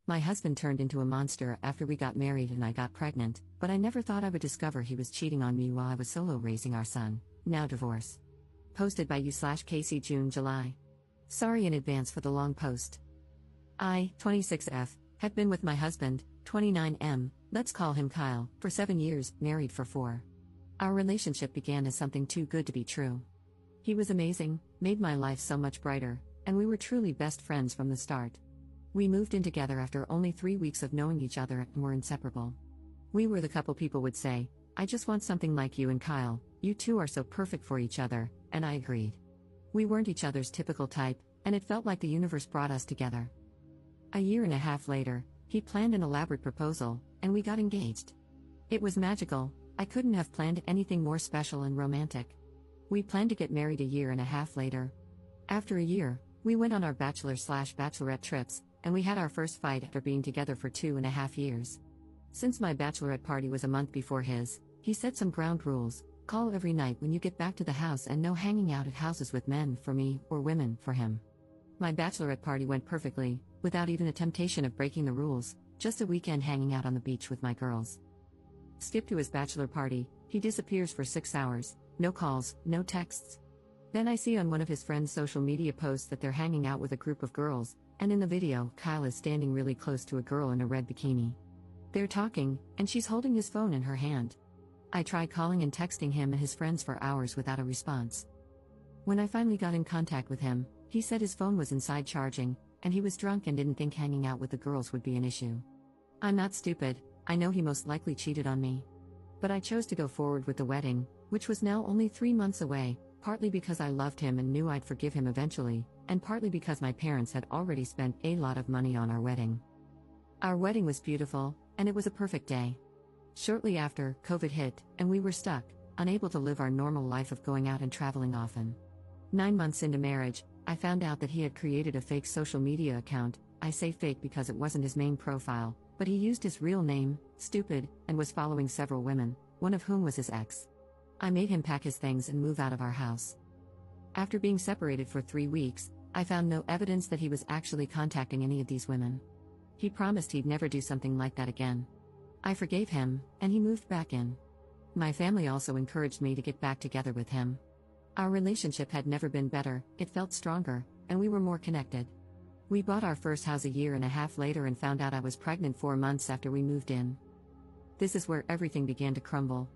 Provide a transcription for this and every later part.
My husband turned into a monster after we got married and I got pregnant, but I never thought I would discover he was cheating on me while I was solo raising our son. Now divorce. Posted by you/Casey June July. Sorry in advance for the long post. I, 26F, have been with my husband, 29M, let's call him Kyle, for 7 years, married for 4. Our relationship began as something too good to be true. He was amazing, made my life so much brighter, and we were truly best friends from the start. We moved in together after only 3 weeks of knowing each other and were inseparable. We were the couple people would say, I just want something like you and Kyle, you two are so perfect for each other, and I agreed. We weren't each other's typical type, and it felt like the universe brought us together. A year and a half later, he planned an elaborate proposal, and we got engaged. It was magical, I couldn't have planned anything more special and romantic. We planned to get married a year and a half later. After a year, we went on our bachelor/bachelorette trips, and we had our first fight after being together for 2.5 years. Since my bachelorette party was a month before his, he set some ground rules: call every night when you get back to the house and no hanging out at houses with men for me or women for him. My bachelorette party went perfectly, without even a temptation of breaking the rules, just a weekend hanging out on the beach with my girls. Skip to his bachelor party, he disappears for 6 hours, no calls, no texts. Then I see on one of his friends' social media posts that they're hanging out with a group of girls, and in the video, Kyle is standing really close to a girl in a red bikini. They're talking, and she's holding his phone in her hand. I tried calling and texting him and his friends for hours without a response. When I finally got in contact with him, he said his phone was inside charging, and he was drunk and didn't think hanging out with the girls would be an issue. I'm not stupid, I know he most likely cheated on me. But I chose to go forward with the wedding, which was now only 3 months away, partly because I loved him and knew I'd forgive him eventually, and partly because my parents had already spent a lot of money on our wedding. Our wedding was beautiful, and it was a perfect day. Shortly after, COVID hit, and we were stuck, unable to live our normal life of going out and traveling often. 9 months into marriage, I found out that he had created a fake social media account. I say fake because it wasn't his main profile, but he used his real name, Stupid, and was following several women, one of whom was his ex. I made him pack his things and move out of our house. After being separated for 3 weeks, I found no evidence that he was actually contacting any of these women. He promised he'd never do something like that again. I forgave him, and he moved back in. My family also encouraged me to get back together with him. Our relationship had never been better, it felt stronger, and we were more connected. We bought our first house a year and a half later and found out I was pregnant 4 months after we moved in. This is where everything began to crumble.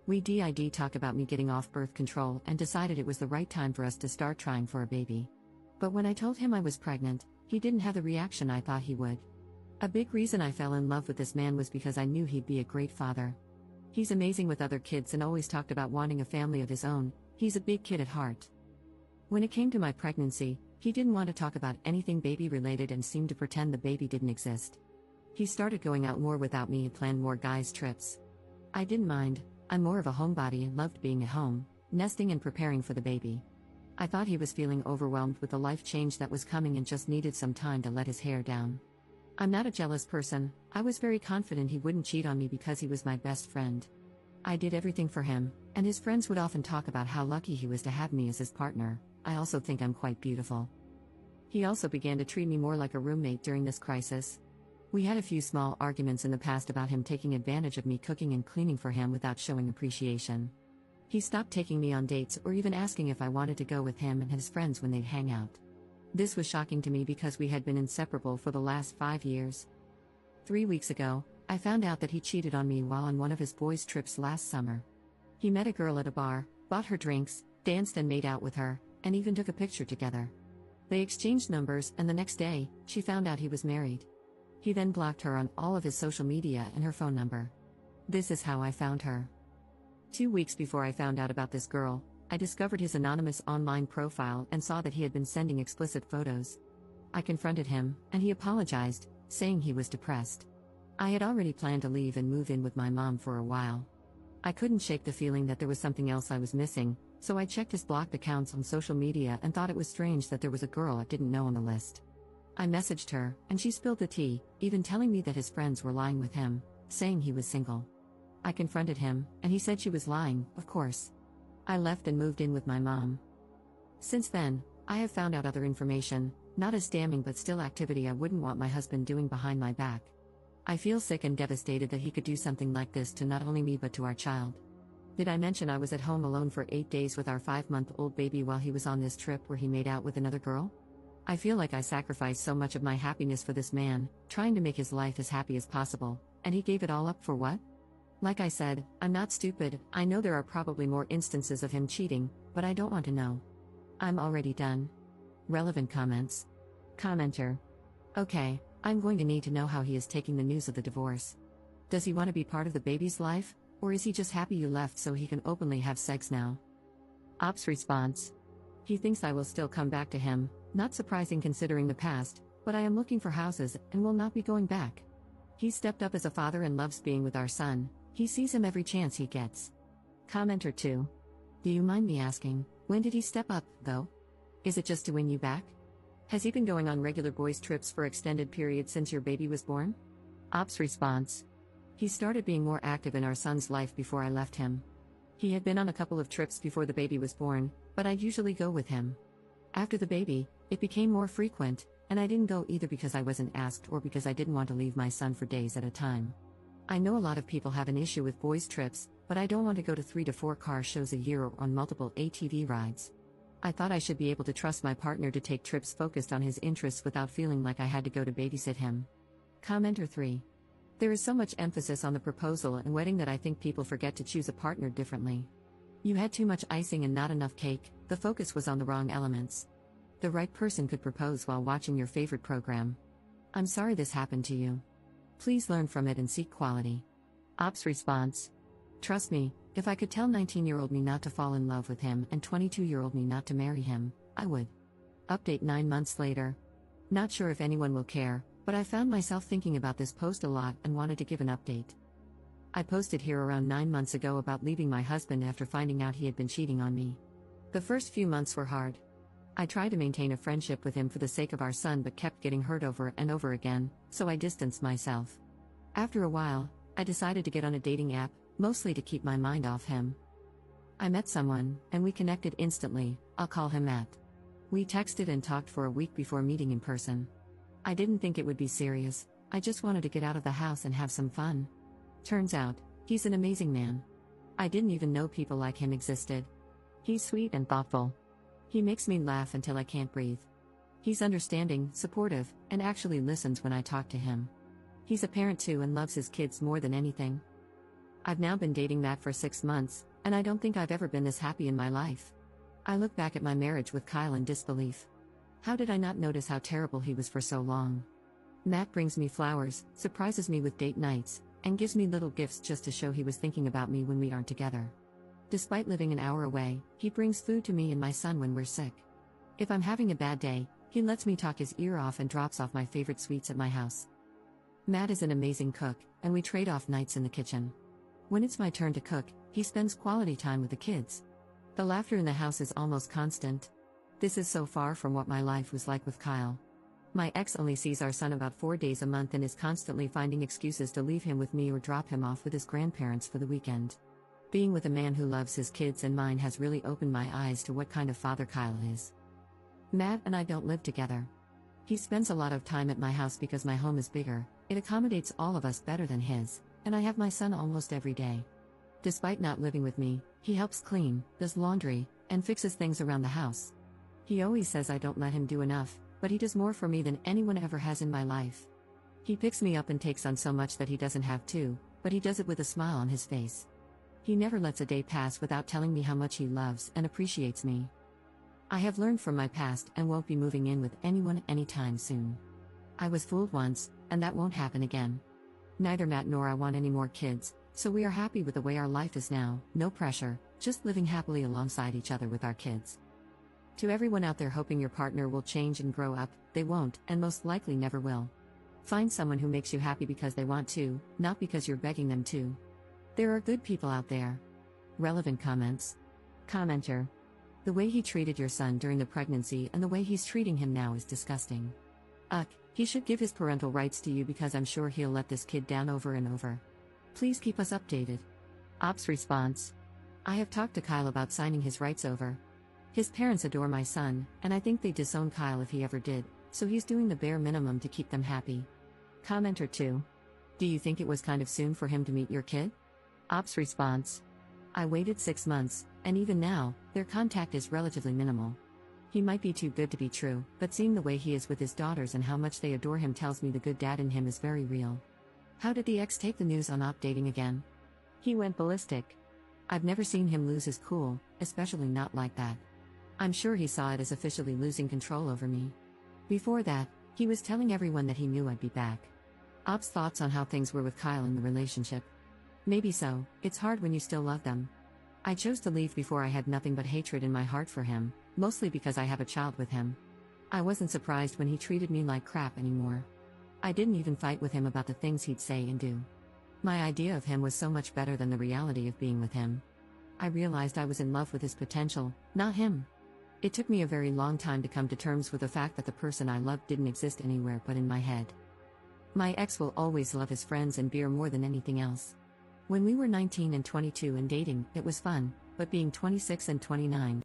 We did talk about me getting off birth control and decided it was the right time for us to start trying for a baby. But when I told him I was pregnant, he didn't have the reaction I thought he would. A big reason I fell in love with this man was because I knew he'd be a great father. He's amazing with other kids and always talked about wanting a family of his own. He's a big kid at heart. When it came to my pregnancy, he didn't want to talk about anything baby related and seemed to pretend the baby didn't exist. He started going out more without me and planned more guys' trips. I didn't mind, I'm more of a homebody and loved being at home, nesting and preparing for the baby. I thought he was feeling overwhelmed with the life change that was coming and just needed some time to let his hair down. I'm not a jealous person, I was very confident he wouldn't cheat on me because he was my best friend. I did everything for him, and his friends would often talk about how lucky he was to have me as his partner. I also think I'm quite beautiful. He also began to treat me more like a roommate during this crisis. We had a few small arguments in the past about him taking advantage of me cooking and cleaning for him without showing appreciation. He stopped taking me on dates or even asking if I wanted to go with him and his friends when they'd hang out. This was shocking to me because we had been inseparable for the last 5 years. 3 weeks ago, I found out that he cheated on me while on one of his boys' trips last summer. He met a girl at a bar, bought her drinks, danced and made out with her, and even took a picture together. They exchanged numbers, and the next day, she found out he was married. He then blocked her on all of his social media and her phone number. This is how I found her. 2 weeks before I found out about this girl, I discovered his anonymous online profile and saw that he had been sending explicit photos. I confronted him, and he apologized, saying he was depressed. I had already planned to leave and move in with my mom for a while. I couldn't shake the feeling that there was something else I was missing, so I checked his blocked accounts on social media and thought it was strange that there was a girl I didn't know on the list. I messaged her, and she spilled the tea, even telling me that his friends were lying with him, saying he was single. I confronted him, and he said she was lying, of course. I left and moved in with my mom. Since then, I have found out other information, Not as damning but still activity I wouldn't want my husband doing behind my back. I feel sick and devastated that he could do something like this to not only me but to our child. Did I mention I was at home alone for 8 days with our 5-month-old baby while he was on this trip where he made out with another girl? I feel like I sacrificed so much of my happiness for this man, trying to make his life as happy as possible, and he gave it all up for what? Like I said, I'm not stupid. I know there are probably more instances of him cheating, but I don't want to know. I'm already done. Relevant comments. Commenter. Okay, I'm going to need to know how he is taking the news of the divorce. Does he want to be part of the baby's life, or is he just happy you left so he can openly have sex now? Ops response. He thinks I will still come back to him, not surprising considering the past, but I am looking for houses and will not be going back. He stepped up as a father and loves being with our son. He sees him every chance he gets. Commenter 2. Do you mind me asking, when did he step up, though? Is it just to win you back? Has he been going on regular boys' trips for extended periods since your baby was born? Ops response. He started being more active in our son's life before I left him. He had been on a couple of trips before the baby was born, but I'd usually go with him. After the baby, it became more frequent, and I didn't go either because I wasn't asked or because I didn't want to leave my son for days at a time. I know a lot of people have an issue with boys' trips, but I don't want to go to 3 to 4 car shows a year or on multiple ATV rides. I thought I should be able to trust my partner to take trips focused on his interests without feeling like I had to go to babysit him. Commenter 3. There is so much emphasis on the proposal and wedding that I think people forget to choose a partner differently. You had too much icing and not enough cake. The focus was on the wrong elements. The right person could propose while watching your favorite program. I'm sorry this happened to you. Please learn from it and seek quality. Ops response. Trust me, if I could tell 19-year-old me not to fall in love with him and 22-year-old me not to marry him, I would. Update 9 months later. Not sure if anyone will care, but I found myself thinking about this post a lot and wanted to give an update. I posted here around 9 months ago about leaving my husband after finding out he had been cheating on me. The first few months were hard. I tried to maintain a friendship with him for the sake of our son but kept getting hurt over and over again, so I distanced myself. After a while, I decided to get on a dating app, mostly to keep my mind off him. I met someone, and we connected instantly. I'll call him Matt. We texted and talked for a week before meeting in person. I didn't think it would be serious, I just wanted to get out of the house and have some fun. Turns out, he's an amazing man. I didn't even know people like him existed. He's sweet and thoughtful. He makes me laugh until I can't breathe. He's understanding, supportive, and actually listens when I talk to him. He's a parent too and loves his kids more than anything. I've now been dating Matt for 6 months, and I don't think I've ever been this happy in my life. I look back at my marriage with Kyle in disbelief. How did I not notice how terrible he was for so long? Matt brings me flowers, surprises me with date nights, and gives me little gifts just to show he was thinking about me when we aren't together. Despite living an hour away, he brings food to me and my son when we're sick. If I'm having a bad day, he lets me talk his ear off and drops off my favorite sweets at my house. Matt is an amazing cook, and we trade off nights in the kitchen. When it's my turn to cook, he spends quality time with the kids. The laughter in the house is almost constant. This is so far from what my life was like with Kyle. My ex only sees our son about 4 days a month and is constantly finding excuses to leave him with me or drop him off with his grandparents for the weekend. Being with a man who loves his kids and mine has really opened my eyes to what kind of father Kyle is. Matt and I don't live together. He spends a lot of time at my house because my home is bigger, it accommodates all of us better than his, and I have my son almost every day. Despite not living with me, he helps clean, does laundry, and fixes things around the house. He always says I don't let him do enough, but he does more for me than anyone ever has in my life. He picks me up and takes on so much that he doesn't have to, but he does it with a smile on his face. He never lets a day pass without telling me how much he loves and appreciates me. I have learned from my past and won't be moving in with anyone anytime soon. I was fooled once, and that won't happen again. Neither Matt nor I want any more kids, so we are happy with the way our life is now, no pressure, just living happily alongside each other with our kids. To everyone out there hoping your partner will change and grow up, they won't, and most likely never will. Find someone who makes you happy because they want to, not because you're begging them to. There are good people out there. Relevant comments. Commenter. The way he treated your son during the pregnancy and the way he's treating him now is disgusting. He should give his parental rights to you because I'm sure he'll let this kid down over and over. Please keep us updated. Ops response. I have talked to Kyle about signing his rights over. His parents adore my son, and I think they'd disown Kyle if he ever did, So he's doing the bare minimum to keep them happy. Commenter 2. Do you think it was kind of soon for him to meet your kid? Ops response. I waited 6 months, and even now, their contact is relatively minimal. He might be too good to be true, but seeing the way he is with his daughters and how much they adore him tells me the good dad in him is very real. How did the ex take the news on Op dating again? He went ballistic. I've never seen him lose his cool, especially not like that. I'm sure he saw it as officially losing control over me. Before that, he was telling everyone that he knew I'd be back. Op's thoughts on how things were with Kyle in the relationship. Maybe so, it's hard when you still love them. I chose to leave before I had nothing but hatred in my heart for him, mostly because I have a child with him. I wasn't surprised when he treated me like crap anymore. I didn't even fight with him about the things he'd say and do. My idea of him was so much better than the reality of being with him. I realized I was in love with his potential, not him. It took me a very long time to come to terms with the fact that the person I loved didn't exist anywhere but in my head. My ex will always love his friends and beer more than anything else. When we were 19 and 22 and dating, it was fun, but being 26 and 29,